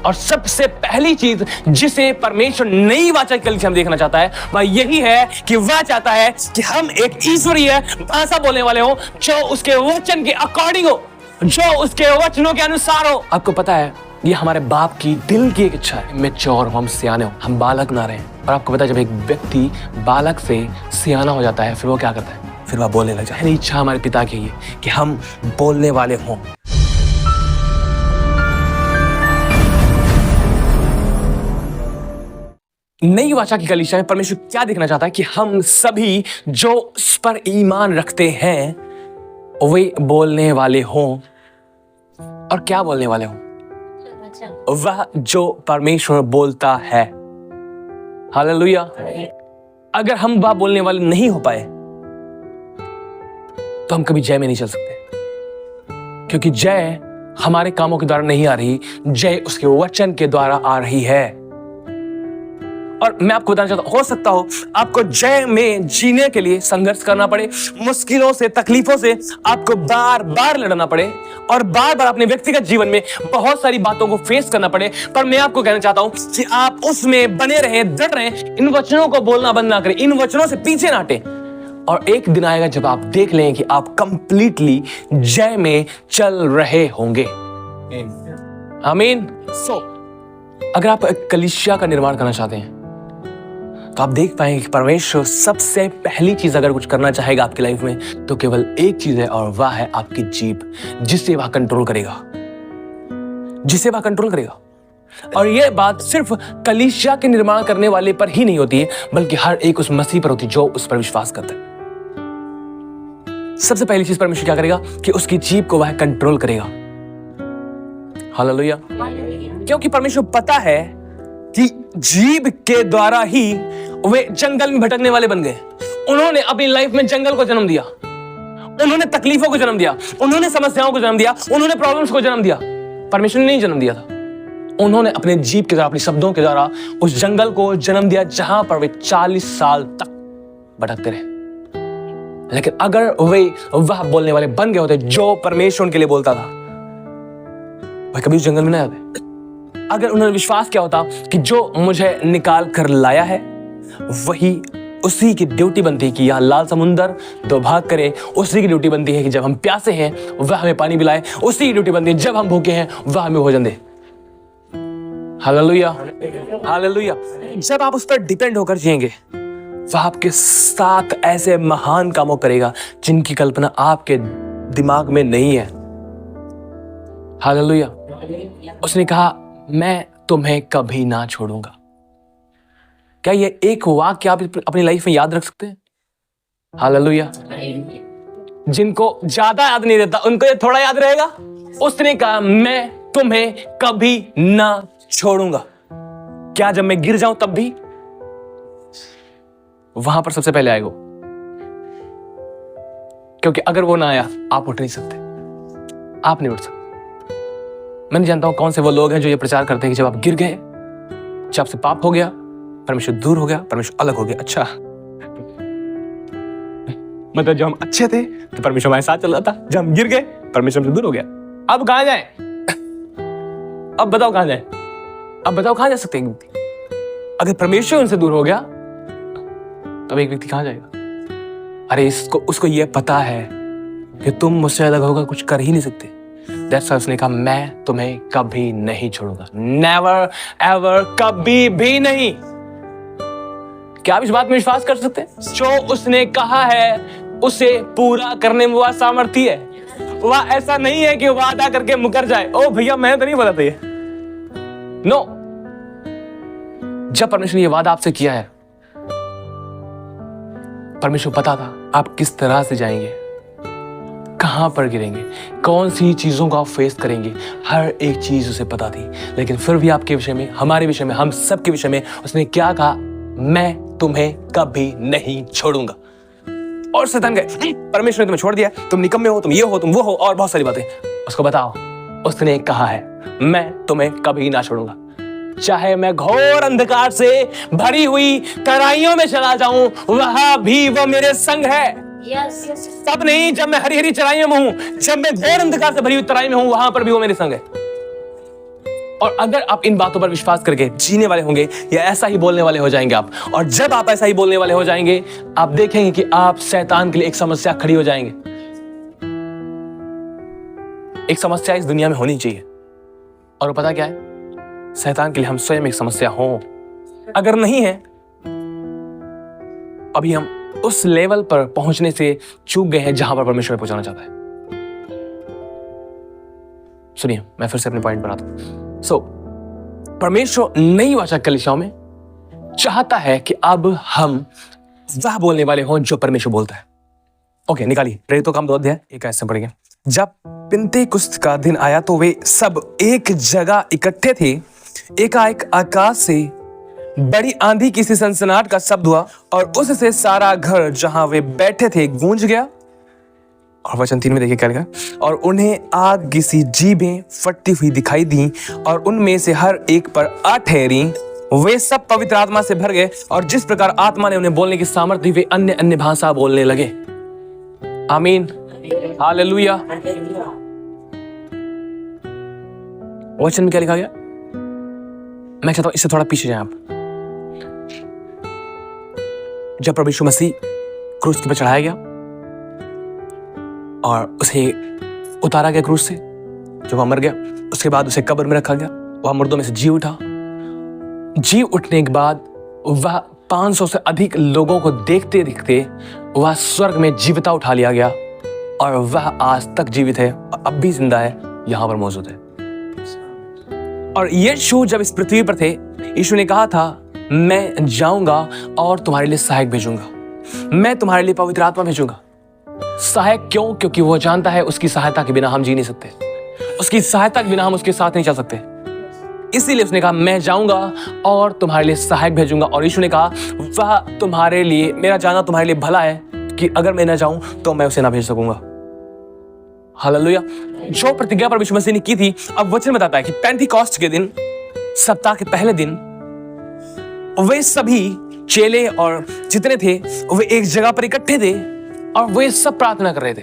और सबसे पहली चीज जिसे परमेश्वर नई वाचा की कलीसिया में देखना चाहता है वह यही है कि वह चाहता है कि हम एक ईश्वरीय भाषा बोलने वाले हो जो उसके वचन के अकॉर्डिंग हो, जो उसके वचनों के अनुसार हो। आपको पता है ये हमारे बाप की दिल की एक इच्छा है, मैच्योर हो, हम सियाने हो, हम बालक ना रहें। और आपको पता है जब एक व्यक्ति बालक से सियाना हो जाता है फिर वो क्या करता है, फिर वह बोलने लग जाता है। इच्छा हमारे पिता की है कि हम बोलने वाले हों। नई वाचा की कलीसिया में परमेश्वर क्या देखना चाहता है कि हम सभी जो उस पर ईमान रखते हैं वे बोलने वाले हों। और क्या बोलने वाले हों? वह जो परमेश्वर बोलता है। हालेलुया। अगर हम वह बोलने वाले नहीं हो पाए तो हम कभी जय में नहीं चल सकते, क्योंकि जय हमारे कामों के द्वारा नहीं आ रही, जय उसके वचन के द्वारा आ रही है। और मैं आपको बताना चाहता हूं, हो सकता हो आपको जय में जीने के लिए संघर्ष करना पड़े, मुश्किलों से, तकलीफों से आपको बार बार लड़ना पड़े और बार बार अपने व्यक्तिगत जीवन में बहुत सारी बातों को फेस करना पड़े। पर मैं आपको कहना चाहता हूं कि आप उसमें बने रहें, दृढ़ रहें, इन वचनों को बोलना बंद ना करें, इन वचनों से पीछे ना हटें। और एक दिन आएगा जब आप देख लें कि आप कंप्लीटली जय में चल रहे होंगे। आमीन। अगर आप कलीसिया का निर्माण करना चाहते हैं तो आप देख पाएंगे कि परमेश्वर सबसे पहली चीज अगर कुछ करना चाहेगा आपकी लाइफ में तो केवल एक चीज है, और वह है आपकी जीभ, जिसे वह कंट्रोल करेगा, जिसे वह कंट्रोल करेगा। और यह बात सिर्फ कलीसिया के निर्माण करने वाले पर ही नहीं होती है, बल्कि हर एक उस मसीह पर होती है जो उस पर विश्वास करता है। सबसे पहली चीज परमेश्वर क्या करेगा कि उसकी जीभ को वह कंट्रोल करेगा। हालेलुया। क्योंकि परमेश्वर पता है कि जीभ के द्वारा ही वे जंगल में भटकने वाले बन गए। उन्होंने अपनी लाइफ में जंगल को जन्म दिया, उन्होंने तकलीफों को जन्म दिया, उन्होंने समस्याओं को जन्म दिया, उन्होंने प्रॉब्लम्स को जन्म दिया। परमेश्वर ने नहीं जन्म दिया था, उन्होंने अपने जीभ के द्वारा, अपने शब्दों के द्वारा उस जंगल को जन्म दिया जहां पर वे 40 साल तक भटकते रहे। लेकिन अगर वे वह बोलने वाले बन गए होते जो परमेश्वर उनके लिए बोलता था, वे कभी उस जंगल में नहीं आते। अगर उन्होंने विश्वास किया होता कि जो मुझे निकाल कर लाया है वही, उसी की ड्यूटी बनती है कि यहाँ लाल समुंदर दो भाग करे, उसी की ड्यूटी बनती है कि जब हम प्यासे हैं वह हमें पानी पिलाए, उसी की ड्यूटी बनती है जब हम भूखे हैं वह हमें भोजन दे। Hallelujah, hallelujah. जब आप उस पर डिपेंड होकर जिएंगे वह आपके साथ ऐसे महान कामों करेगा जिनकी कल्पना आपके दिमाग में नहीं है। हालेलुया। उसने कहा मैं तुम्हें कभी ना छोड़ूंगा। क्या ये एक वाक्य आप अपनी लाइफ में याद रख सकते हैं? हालेलुया। जिनको ज्यादा याद नहीं रहता उनको ये थोड़ा याद रहेगा। उसने कहा मैं तुम्हें कभी ना छोड़ूंगा। क्या जब मैं गिर जाऊं तब भी? वहां पर सबसे पहले आएगा, क्योंकि अगर वो ना आया आप उठ नहीं सकते, आप नहीं उठ सकते। मैं नहीं जानता हूं कौन से वो लोग हैं जो ये प्रचार करते हैं कि जब आप गिर गए, जब आपसे पाप हो गया, परमेश्वर दूर हो गया, परमेश्वर अलग हो गया। अच्छा, मतलब जब हम अच्छे थे तो परमेश्वर हमारे साथ चल रहा था, जब हम गिर गए परमेश्वर हमसे दूर हो गया। अब कहां जाए? अब बताओ कहां जाए? अब बताओ कहां जा सकते हैं? अगर परमेश्वर उनसे दूर हो गया तब एक व्यक्ति कहां जाएगा? अरे उसको ये पता है कि तुम मुझसे अलग होकर कुछ कर ही नहीं सकते। That's why उसने कहा मैं तुम्हें कभी नहीं छोड़ूंगा। Never ever, कभी भी नहीं। क्या आप इस बात में विश्वास कर सकते हैं? जो उसने कहा है उसे पूरा करने में वह सामर्थ्य है। वह ऐसा नहीं है कि वादा करके मुकर जाए। ओ भैया मैं तो नहीं बोला था ये। नो, जब परमेश्वर ने यह वादा आपसे किया है, परमेश्वर पता था आप किस तरह से जाएंगे, कहां पर गिरेंगे, कौन सी चीजों को आप फेस करेंगे, हर एक चीज उसे पता थी। लेकिन फिर भी आपके विषय में, हमारे विषय में, हम सब के विषय में उसने क्या कहा? मैं तुम्हें कभी नहीं छोड़ूंगा। और शैतान कहे परमेश्वर ने तुम्हें छोड़ दिया, तुम निकम्मे हो, तुम ये हो, तुम वो हो, और बहुत सारी बातें। उसको बताओ, उसने कहा है मैं तुम्हें कभी ना छोड़ूंगा। चाहे मैं घोर अंधकार से भरी हुई तराइयों में चला जाऊं, वहां भी वो मेरे संग है। तब नहीं जब मैं हरी हरी चराइयों में हूं, जब मैं घोर अंधकार से भरी हुई तराई में हूं, वहां पर भी वो मेरे संग है। और अगर आप इन बातों पर विश्वास करके जीने वाले होंगे या ऐसा ही बोलने वाले हो जाएंगे आप, और जब आप ऐसा ही बोलने वाले हो जाएंगे, आप देखेंगे कि आप शैतान के लिए एक समस्या खड़ी हो जाएंगे। एक समस्या इस दुनिया में होनी चाहिए, और वो पता क्या है? शैतान के लिए हम स्वयं एक समस्या हो। अगर नहीं है, अभी हम उस लेवल पर पहुंचने से चूक गए हैं जहां पर परमेश्वर पहुंचाना चाहता है। सुनिए, मैं फिर से अपने पॉइंट पर आता हूं। परमेश्वर नई वाचा कलीसियाओं में चाहता है कि अब हम वह बोलने वाले हों जो परमेश्वर बोलता है। ओके, निकालिए प्रेरितों का काम 2 अध्याय 1 आयत से पढ़ेंगे। जब पिन्तेकुस्त का दिन आया तो वे सब एक जगह इकट्ठे थे। एकाएक आकाश से बड़ी आंधी की सी सनसनाहट का शब्द हुआ और उससे सारा घर जहां वे बैठे थे गूंज गया। और वचन 3 में देखिए क्या लिखा, और उन्हें आग की सी जीभें फटती हुई दिखाई दी और उनमें से हर एक पर आ ठहरी। वे सब पवित्र आत्मा से भर गए और जिस प्रकार आत्मा ने उन्हें बोलने की सामर्थ्य दी, वे अन्य अन्य भाषा बोलने लगे। आमीन, हालेलुया। वचन में क्या लिखा गया? मैं चाहता हूं इससे थोड़ा पीछे जाएं आप। जब प्रभु यीशु मसीह क्रूस पर चढ़ाया गया और उसे उतारा गया क्रूस से, जब वह मर गया, उसके बाद उसे कब्र में रखा गया, वह मुर्दों में से जी उठा। जी उठने के बाद वह 500 से अधिक लोगों को देखते देखते वह स्वर्ग में जीविता उठा लिया गया और वह आज तक जीवित है, अब भी जिंदा है, यहां पर मौजूद है। और यीशु जब इस पृथ्वी पर थे, यीशु ने कहा था, मैं जाऊंगा और तुम्हारे लिए सहायक भेजूंगा, मैं तुम्हारे लिए पवित्र आत्मा भेजूंगा। सहायक क्यों? क्योंकि वो जानता है उसकी सहायता के बिना हम जी नहीं सकते, उसकी सहायता के बिना हम उसके साथ नहीं चल सकते। इसीलिए उसने कहा, मैं जाऊंगा और तुम्हारे लिए सहायक भेजूंगा। और यीशु ने कहा, वह तुम्हारे लिए, मेरा जाना तुम्हारे लिए भला है कि अगर मैं ना जाऊं तो मैं उसे ना भेज सकूंगा। हालेलुया। जो प्रतिज्ञा पर यीशु मसीह ने की थी, अब वचन बताता है कि पेंटिकॉस्ट के दिन, सप्ताह के पहले दिन, वे सभी चेले और जितने थे वे एक जगह पर इकट्ठे थे और वे सब प्रार्थना कर रहे थे,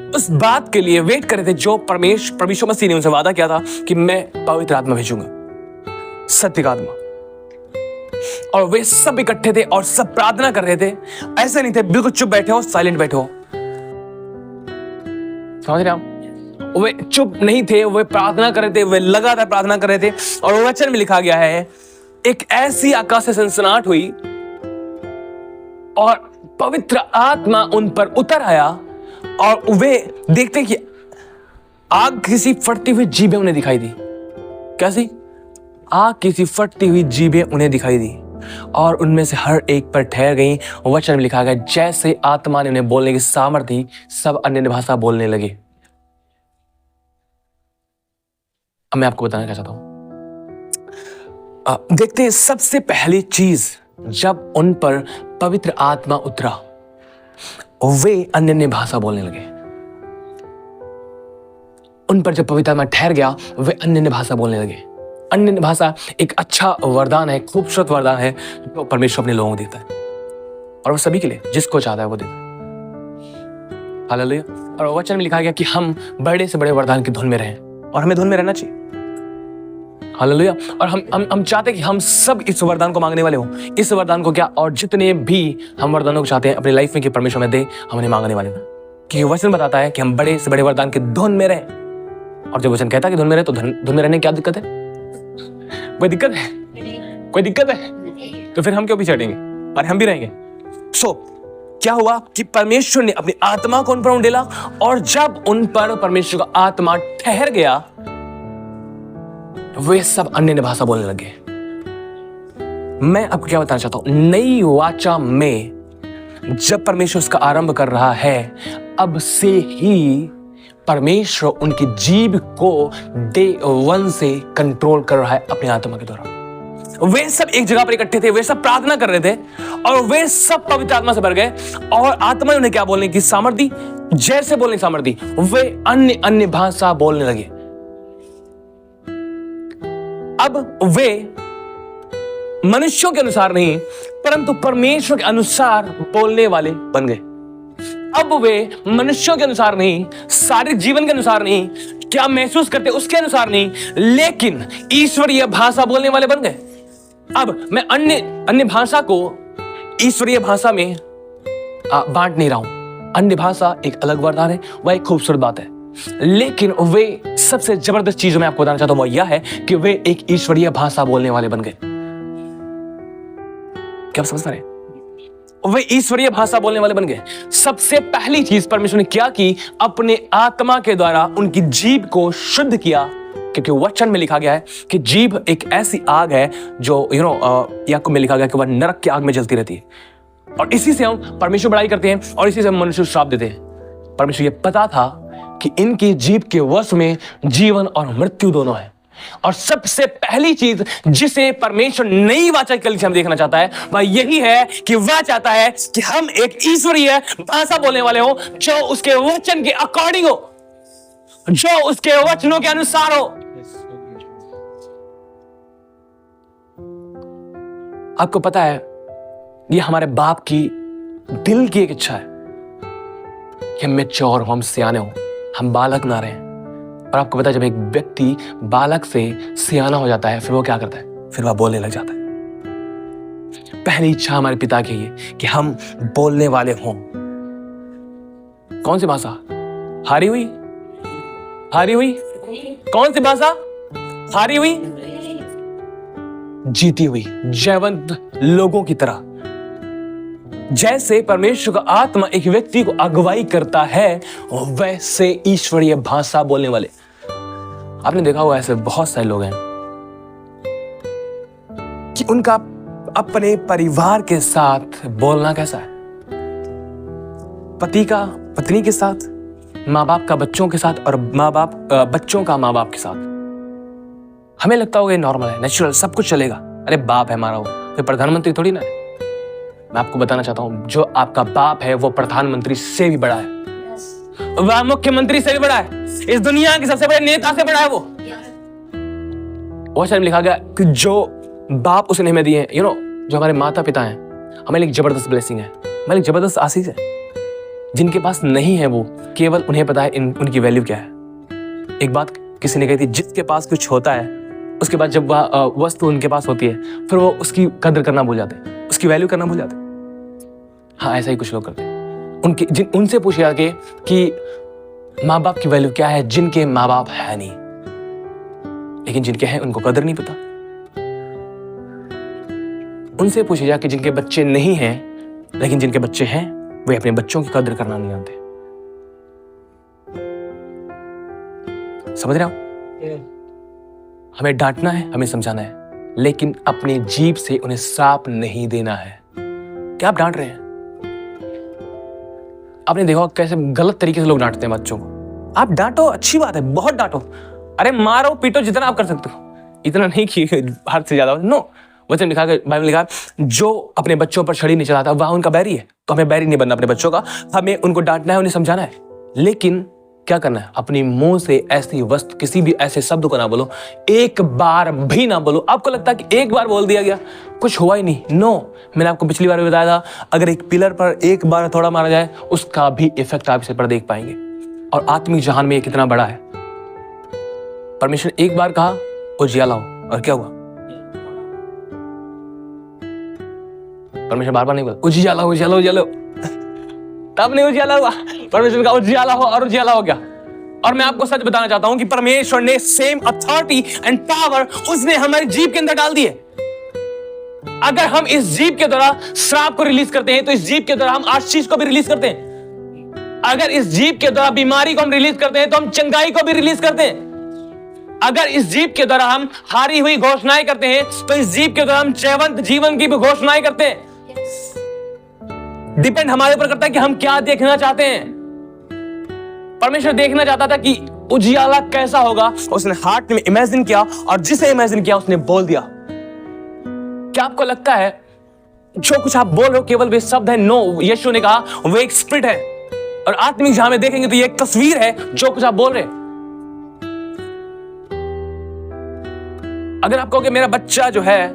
उस बात के लिए वेट कर रहे थे जो प्रभु यीशु मसीह ने उनसे वादा किया था कि मैं पवित्र आत्मा भेजूंगा, सत्य का आत्मा। और वे सब इकट्ठे थे और सब प्रार्थना कर रहे थे। ऐसे नहीं थे बिल्कुल चुप बैठे हो, साइलेंट बैठे हो, समझ रहे आप? वे चुप नहीं थे, वे प्रार्थना कर रहे थे, वे लगातार प्रार्थना कर रहे थे। और वचन में लिखा गया है, एक ऐसी आकाश से सनसनाहट हुई और पवित्र आत्मा उन पर उतर आया और वे देखते कि आग किसी फटती हुई जीभें उन्हें दिखाई दी। कैसी? आग किसी फटती हुई जीभें उन्हें दिखाई दी और उनमें से हर एक पर ठहर गई। वचन में लिखा गया, जैसे आत्मा ने उन्हें बोलने की सामर्थ्य दी, सब अन्य भाषा बोलने लगे। अब मैं आपको बताना क्या चाहता हूं, देखते हैं, सबसे पहली चीज जब उन पर पवित्र आत्मा उतरा, वे अन्य अन्य भाषा बोलने लगे। उन पर जब पवित्र आत्मा ठहर गया, वे अन्य अन्य भाषा बोलने लगे। अन्य अन्य भाषा एक अच्छा वरदान है, खूबसूरत वरदान है जो परमेश्वर अपने लोगों को देता है, और वो सभी के लिए, जिसको चाहता है वो देता है। हालेलुया। और वचन में लिखा गया कि हम बड़े से बड़े वरदान की धुन में रहें, और हमें धुन में रहना चाहिए। हालेलुया। और हम चाहते हैं कि हम सब इस वरदान को मांगने वाले हों। इस वरदान को क्या, और जितने भी हम वरदानों को चाहते हैं अपनी लाइफ में कि परमेश्वर में दे, हम उन्हें मांगने वाले हैं, क्योंकि वचन बताता है कि हम बड़े से बड़े वरदान की धुन में रहें। और जब वचन कहता है कि धुन में रहे, तो धुन में रहने की क्या दिक्कत है? कोई दिक्कत है? कोई दिक्कत है? तो फिर हम क्यों पीछे हटेंगे? और हम भी रहेंगे। क्या हुआ कि परमेश्वर ने अपनी आत्मा को उन पर उंडेला, और जब उन पर परमेश्वर का आत्मा ठहर गया, वे सब अन्य भाषा बोलने लगे। मैं आपको क्या बताना चाहता हूं, नई वाचा में जब परमेश्वर उसका आरंभ कर रहा है, अब से ही परमेश्वर उनकी जीभ को डे 1 से कंट्रोल कर रहा है अपनी आत्मा के द्वारा। वे सब एक जगह पर इकट्ठे थे, वे सब प्रार्थना कर रहे थे और वे सब पवित्र आत्मा से भर गए, और आत्मा ने उन्हें क्या बोलने की सामर्थ्य दी? जैसे बोलने की सामर्थ्य दी, वे अन्य अन्य भाषा बोलने लगे। अब वे मनुष्यों के अनुसार नहीं, परंतु परमेश्वर के अनुसार बोलने वाले बन गए। अब वे मनुष्यों के अनुसार नहीं, शारीरिक जीवन के अनुसार नहीं, क्या महसूस करते उसके अनुसार नहीं, लेकिन ईश्वरीय भाषा बोलने वाले बन गए। अब मैं अन्य अन्य भाषा को ईश्वरीय भाषा में बांट नहीं रहा हूं। अन्य भाषा एक अलग वरदान है, वह एक खूबसूरत बात है, लेकिन वे सबसे जबरदस्त चीज मैं आपको बताना चाहता हूं वह यह है कि वे एक ईश्वरीय भाषा बोलने वाले बन गए। क्या आप समझ रहे हैं? वे ईश्वरीय भाषा बोलने वाले बन गए। सबसे पहली चीज परमेश्वर ने क्या की, अपने आत्मा के द्वारा उनकी जीभ को शुद्ध किया, क्योंकि वचन में लिखा गया है कि जीभ एक ऐसी आग है जो याकूब में लिखा गया कि वह नरक की आग में जलती रहती है, और इसी से हम परमेश्वर बड़ाई करते हैं और इसी से हम मनुष्य श्राप देते हैं। परमेश्वर ये पता था कि इनकी जीभ के वश में जीवन और मृत्यु दोनों है, और सबसे पहली चीज जिसे परमेश्वर नई वाचा के लिए देखना चाहता है वह यही है कि वह चाहता है कि हम एक ईश्वरीय भाषा बोलने वाले हो, जो उसके वचन के अकॉर्डिंग हो, जो उसके वचनों के अनुसार हो। आपको पता है, ये हमारे बाप की दिल की एक इच्छा है कि हम मैच्योर हो, हम सियाने हो, हम बालक ना रहें। और आपको पता है, जब एक व्यक्ति बालक से सियाना हो जाता है, फिर वो क्या करता है? फिर वह बोलने लग जाता है। पहली इच्छा हमारे पिता की है कि हम बोलने वाले हों। कौन सी भाषा? हारी हुई? हारी हुई? कौन सी भाषा? हारी हुई? जीती हुई, जयवंत लोगों की तरह। जैसे परमेश्वर का आत्मा एक व्यक्ति को अगुवाई करता है, वैसे ईश्वरीय भाषा बोलने वाले। आपने देखा होगा ऐसे बहुत सारे लोग हैं कि उनका अपने परिवार के साथ बोलना कैसा है, पति का पत्नी के साथ, माँ बाप का बच्चों के साथ, और माँ बाप बच्चों का माँ बाप के साथ। हमें लगता होगा ये नॉर्मल है, नेचुरल, सब कुछ चलेगा। अरे बाप है हमारा, वो कोई प्रधानमंत्री थोड़ी ना है। मैं आपको बताना चाहता हूं, जो आपका बाप है वो प्रधानमंत्री से भी बड़ा है, वह मुख्यमंत्री से भी बड़ा है, इस दुनिया के सबसे बड़े नेता से बड़ा है। वो बहुत सारे लिखा गया कि जो बाप उसने हमें दिए हैं, जो हमारे माता पिता हैं, हमें एक जबरदस्त ब्लेसिंग है, हमें एक जबरदस्त आशीष है। जिनके पास नहीं है वो केवल उन्हें पता है उनकी वैल्यू क्या है। एक बात किसी ने कही थी, जिसके पास कुछ होता है उसके बाद जब वह वस्तु उनके पास होती है, फिर वो उसकी कदर करना भूल जाते हैं, उसकी वैल्यू करना भूल जाते हैं। हाँ, ऐसा ही कुछ लोग करते हैं। उनसे पूछे जाके कि माँ बाप की वैल्यू क्या है, जिनके माँ बाप है नहीं, लेकिन जिनके हैं उनको कदर नहीं पता। उनसे पूछे जाके जिनके बच्चे नहीं हैं, लेकिन जिनके बच्चे हैं वे अपने बच्चों की कदर करना नहीं जानते। समझ रहे हो? हमें डांटना है, हमें समझाना है, लेकिन अपनी जीभ से उन्हें श्राप नहीं देना है। क्या आप डांट रहे हैं? आपने देखा कैसे गलत तरीके से लोग डांटते हैं बच्चों को। आप डांटो, अच्छी बात है, बहुत डांटो, अरे मारो पीटो जितना आप कर सकते हो, इतना नहीं कि हद से ज्यादा। नो, वचन लिखा, बाइबल लिखा, जो अपने बच्चों पर छड़ी नहीं चलाता वह उनका बैरी है। तो हमें बैरी नहीं बनना अपने बच्चों का, हमें उनको डांटना है, उन्हें समझाना है, लेकिन क्या करना है? अपनी मुंह से ऐसी वस्तु, किसी भी ऐसे शब्द को ना बोलो, एक बार भी ना बोलो। आपको लगता है कि एक बार बोल दिया गया कुछ हुआ ही नहीं? नो, मैंने आपको पिछली बार भी बताया था, अगर एक पिलर पर एक बार थोड़ा मारा जाए उसका भी इफेक्ट आप इस पर देख पाएंगे। और आत्मिक जहान में ये कितना बड़ा है। परमेश्वर एक बार कहा उजियाला हो, और क्या हुआ? परमेश्वर बार बार नहीं बोला उजियाला हो, उजियाला हो, उजियाला हो, तब नहीं उजियाला हुआ। परमेश्वर का उजियाला हो, और उजियाला हो गया। और मैं आपको सच बताना चाहता हूं कि परमेश्वर ने सेम अथॉरिटी एंड पावर उसने हमारी जीभ के अंदर डाल दी है। अगर हम इस जीभ के द्वारा श्राप को रिलीज करते हैं, तो इस जीभ के द्वारा हम आशीष को भी रिलीज करते हैं। अगर इस जीभ के द्वारा बीमारी को हम रिलीज करते हैं, तो हम चंगाई को भी रिलीज करते हैं। अगर इस जीभ के द्वारा हम हारी हुई घोषणाएं करते हैं, तो इस जीभ के द्वारा हम जयवंत जीवन की भी घोषणाएं करते हैं। डिपेंड हमारे ऊपर करता है कि हम क्या देखना चाहते हैं। परमेश्वर देखना चाहता था कि उजियाला कैसा होगा, उसने हार्ट में इमेजिन किया, और जिसे इमेजिन किया उसने बोल दिया। क्या आपको लगता है जो कुछ आप बोल रहे हो केवल वे शब्द है? नो, यीशु ने कहा वो एक स्पिरिट है, और आत्मिक जहां में देखेंगे तो ये एक तस्वीर है जो कुछ आप बोल रहे हैं। अगर आप कहोगे मेरा बच्चा जो है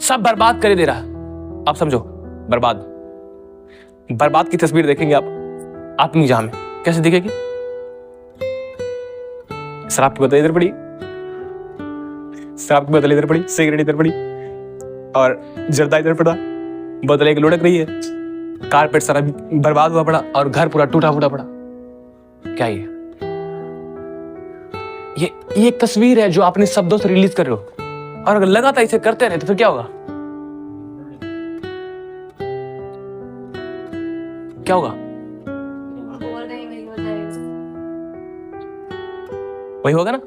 सब बर्बाद कर दे रहा, आप समझो बर्बाद की तस्वीर देखेंगे आप आत्मिक जहां में, कैसे दिखेगी? शराब की बोतल इधर पड़ी, शराब की बोतल इधर पड़ी, सिगरेट इधर पड़ी और जर्दा इधर पड़ा, बोतल एक लुढ़क रही है, कारपेट सारा बर्बाद हुआ पड़ा और घर पूरा टूटा फूटा पड़ा। क्या ये एक तस्वीर है जो आपने शब्दों से रिलीज कर रहे हो, और अगर लगातार इसे करते रहे तो फिर क्या होगा? क्या होगा? वही होगा ना?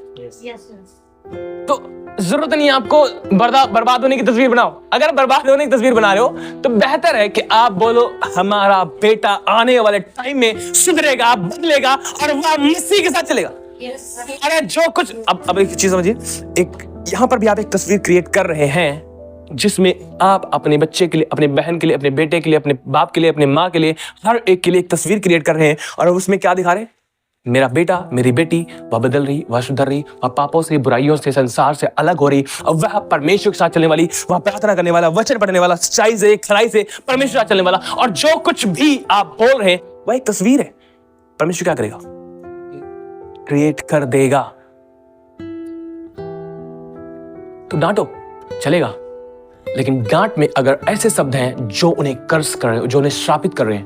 तो जरूरत नहीं है आपको बर्बाद होने की तस्वीर बनाओ। अगर बर्बाद होने की तस्वीर बना रहे हो तो बेहतर है कि आप बोलो हमारा बेटा आने वाले टाइम में सुधरेगा, बदलेगा और वह मसीह के साथ चलेगा। अरे जो कुछ अब एक चीज समझिए, एक यहां पर भी आप एक तस्वीर क्रिएट कर रहे हैं जिसमें आप अपने बच्चे के लिए, अपने बहन के लिए, अपने बेटे के लिए, अपने बाप के लिए, अपने माँ के लिए, हर एक के लिए एक तस्वीर क्रिएट कर रहे हैं। और उसमें क्या दिखा रहे हैं? मेरा बेटा, मेरी बेटी, वह बदल रही, वह सुधर रही, वह पापों से, बुराइयों से, संसार से अलग हो रही, और वह परमेश्वर के साथ चलने वाली, वह प्रार्थना करने वाला, वचन पढ़ने वाला, सच्चाई से, खराई से परमेश्वर के साथ चलने वाला। और जो कुछ भी आप बोल रहे हैं वह एक तस्वीर है। परमेश्वर क्या करेगा? क्रिएट कर देगा। तो डांटो, चलेगा, लेकिन डांट में अगर ऐसे शब्द हैं जो उन्हें कर्स कर रहे हैं, जो उन्हें श्रापित कर रहे हैं,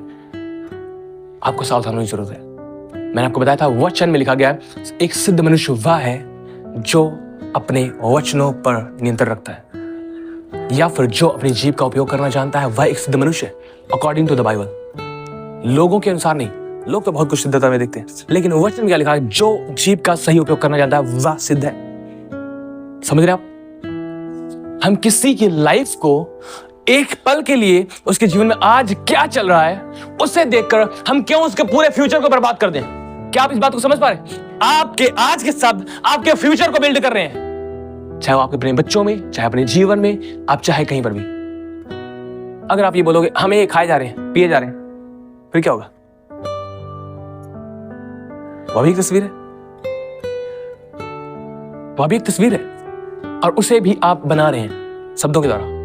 आपको सावधान होने की जरूरत है। मैंने आपको बताया था वचन में लिखा गया है, एक सिद्ध मनुष्य वह है जो अपने वचनों पर नियंत्रण रखता है, या फिर जो अपनी जीभ का उपयोग करना जानता है, वह एक सिद्ध मनुष्य है अकॉर्डिंग टू द बाइबल। लोगों के अनुसार नहीं, लोग तो बहुत कुछ सिद्धता में देखते हैं, लेकिन वचन में क्या लिखा है? जो जीभ का सही उपयोग करना जानता है वह सिद्ध है। समझ रहे आप? हम किसी की लाइफ को एक पल के लिए, उसके जीवन में आज क्या चल रहा है उसे देखकर हम क्यों उसके पूरे फ्यूचर को बर्बाद कर दें? क्या आप इस बात को समझ पा रहे हैं? आपके आज के शब्द आपके फ्यूचर को बिल्ड कर रहे हैं, चाहे वो आपके अपने बच्चों में, चाहे अपने जीवन में, आप चाहे कहीं पर भी। अगर आप ये बोलोगे हमें ये खाए जा रहे हैं, पिए जा रहे हैं, फिर क्या होगा? वह भी एक तस्वीर है, वह भी एक तस्वीर है, और उसे भी आप बना रहे हैं शब्दों के द्वारा।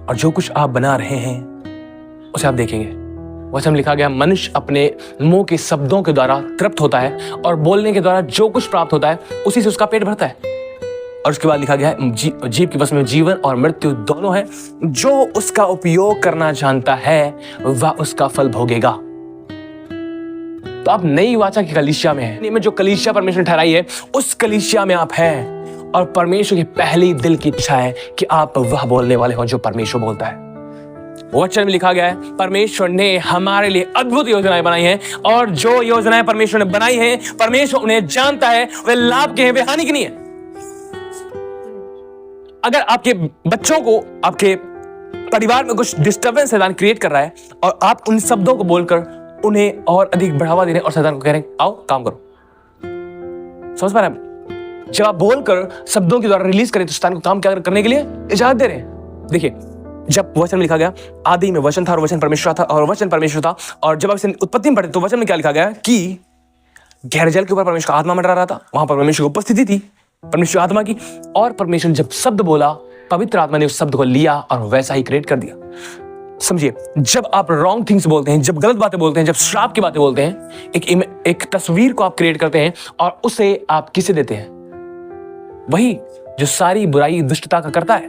और जो कुछ आप बना रहे हैं उसे आप देखेंगे। वचन में लिखा गया, मनुष्य अपने मुंह के शब्दों के द्वारा तृप्त होता है, और बोलने के द्वारा जो कुछ प्राप्त होता है उसी से उसका पेट भरता है। और उसके बाद लिखा गया है, जीव के वश में जीवन और मृत्यु दोनों है, जो उसका उपयोग करना जानता है वह उसका फल भोगेगा। तो आप नई वाचा की कलीसिया में हैं, में जो कलीसिया परमेश्वर ने ठहराई है उस कलीसिया में आप हैं, और परमेश्वर की पहली दिल की इच्छा है कि आप वह बोलने वाले हो जो परमेश्वर बोलता है। वचन में लिखा गया है, परमेश्वर ने हमारे लिए अद्भुत योजनाएं बनाई हैं, और जो योजनाएं परमेश्वर ने बनाई हैं परमेश्वर उन्हें जानता है, वे लाभ के हैं, वे हानि की नहीं है। अगर आपके बच्चों को, आपके परिवार में कुछ डिस्टर्बेंस शैतान क्रिएट कर रहा है, और आप उन शब्दों को बोलकर उन्हें और अधिक बढ़ावा दे रहे हैं और शैतान को कह रहे हैं आओ काम करो, समझ पा रहे हैं? जब आप बोलकर शब्दों के द्वारा रिलीज करें तो शैतान को काम क्या करने के लिए इजाजत दे रहे हैं। देखिए, जब वचन में लिखा गया आदि में वचन था और वचन परमेश्वर था और वचन परमेश्वर था, और जब आप इसे उत्पत्ति में पढ़े तो वचन में क्या लिखा गया कि गहरे जल के ऊपर परमेश्वर का आत्मा मंडरा रहा था, वहां पर परमेश्वर की उपस्थिति थी, परमेश्वर आत्मा की। और परमेश्वर जब शब्द बोला, पवित्र आत्मा ने उस शब्द को लिया और वैसा ही क्रिएट कर दिया। समझिए, जब आप रॉन्ग थिंग्स बोलते हैं, जब गलत बातें बोलते हैं, जब श्राप की बातें बोलते हैं, एक तस्वीर को आप क्रिएट करते हैं और उसे आप किसे देते हैं? वही जो सारी बुराई दुष्टता का करता है।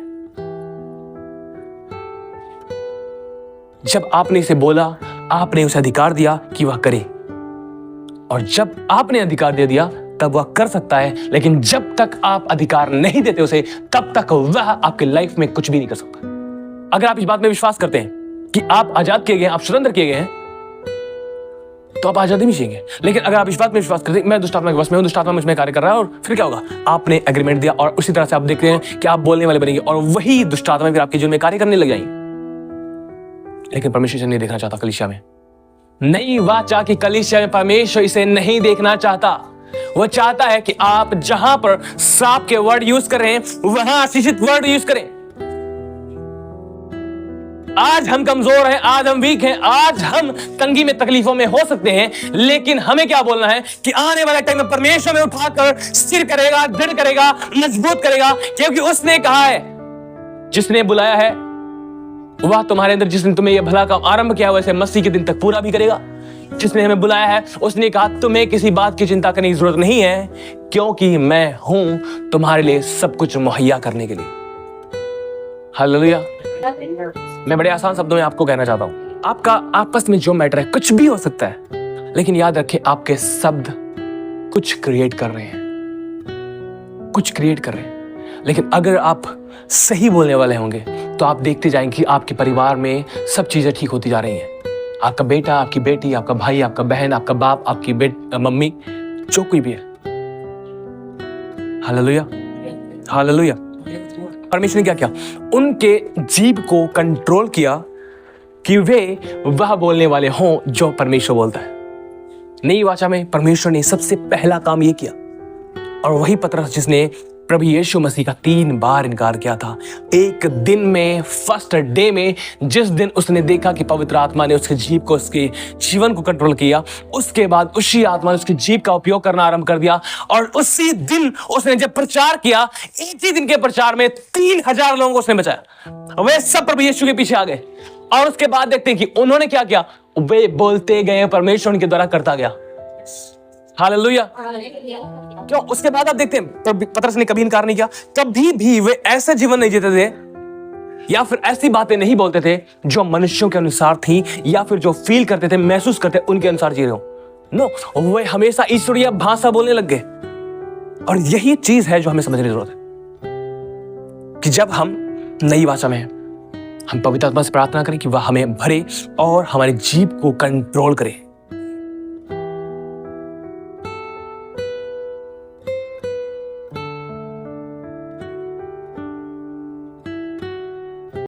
जब आपने इसे बोला, आपने उसे अधिकार दिया कि वह करे, और जब आपने अधिकार दे दिया तब वह कर सकता है, लेकिन जब तक आप अधिकार नहीं देते उसे, तब तक वह आपके लाइफ में कुछ भी नहीं कर सकता। अगर आप इस बात में विश्वास करते हैं कि आप आजाद किए गए हैं, आप स्वतंत्र किए गए हैं, तो आप आजादी भी चाहिए। लेकिन अगर आप इस बात में विश्वास करते हैं मैं दुष्टात्मा के वश में हूं, दुष्टात्मा मुझ में कार्य कर रहा है, और फिर क्या होगा? आपने एग्रीमेंट दिया और उसी तरह से आप देखते हैं कि आप बोलने वाले बनेंगे, और वही दुष्टात्मा फिर आपके जीवन में कार्य करने लग जाएंगे। लेकिन परमेश्वर इसे नहीं देखना चाहता कलीसिया में। नई वाचा की कलीसिया में परमेश्वर इसे नहीं देखना चाहता। वह चाहता है कि आप जहां पर श्राप के वर्ड यूज कर रहे हैं वहां आशीषित वर्ड यूज करें। आज हम कमजोर हैं, आज हम वीक हैं, आज हम तंगी में, तकलीफों में हो सकते हैं, लेकिन हमें क्या बोलना है कि आने वाले टाइम में परमेश्वर में उठाकर स्थिर करेगा, दृढ़ करेगा, मजबूत करेगा, क्योंकि उसने कहा है जिसने बुलाया है वह तुम्हारे अंदर, जिसने तुम्हें यह भला काम आरंभ किया वैसे मसीह के दिन तक पूरा भी करेगा। जिसने हमें बुलाया है, उसने कहा तुम्हें किसी बात की चिंता करने की जरूरत नहीं है, क्योंकि मैं हूं तुम्हारे लिए सब कुछ मुहैया करने के लिए। हालेलुया। मैं बड़े आसान शब्दों में आपको कहना चाहता हूं, आपका आपस में जो मैटर है कुछ भी हो सकता है, लेकिन याद रखें आपके शब्द कुछ क्रिएट कर रहे हैं, कुछ क्रिएट कर रहे हैं। लेकिन अगर आप सही बोलने वाले होंगे तो आप देखते जाएंगे कि आपके परिवार में सब चीजें ठीक होती जा रही हैं। आपका बेटा, आपकी बेटी, आपका भाई, आपका बहन, आपका बाप, आपकी मम्मी, जो कोई भी है। Hallelujah, hallelujah. परमेश्वर ने क्या किया? उनके जीभ को कंट्रोल किया कि वे वह बोलने वाले हों जो परमेश्वर बोलता है। नई वाचा में परमेश्वर ने सबसे पहला काम यह किया, और वही पतरस जिसने प्रभु यीशु मसीह का 3 बार इनकार किया था। एक दिन में, फर्स्ट डे में, जिस दिन उसने देखा कि पवित्र आत्मा ने उसके जीभ को, उसके जीवन को कंट्रोल किया, उसके बाद उसी आत्मा ने उसकी जीभ का उपयोग करना आरंभ कर दिया। और उसी दिन उसने जब प्रचार किया, एक ही दिन के प्रचार में 3000 लोगों को उसने बचाया। वे सब प्रभु यीशु के पीछे आ गए। और उसके बाद देखते हैं कि उन्होंने क्या किया, वे बोलते गए, परमेश्वर उनके द्वारा करता गया। हालेलुया। क्यों? उसके बाद आप देखते हैं पतरस ने कभी इनकार नहीं किया, कभी भी वे ऐसा जीवन नहीं जीते थे या फिर ऐसी बातें नहीं बोलते थे जो मनुष्यों के अनुसार थी या फिर जो फील करते थे, महसूस करते उनके अनुसार जी रहे हो। नो, वे हमेशा ईश्वरीय भाषा बोलने लग गए। और यही चीज है जो हमें समझने की जरूरत है कि जब हम नई भाषा में हैं, हम पवित्र आत्मा से प्रार्थना करें कि वह हमें भरे और हमारी जीभ को कंट्रोल करे।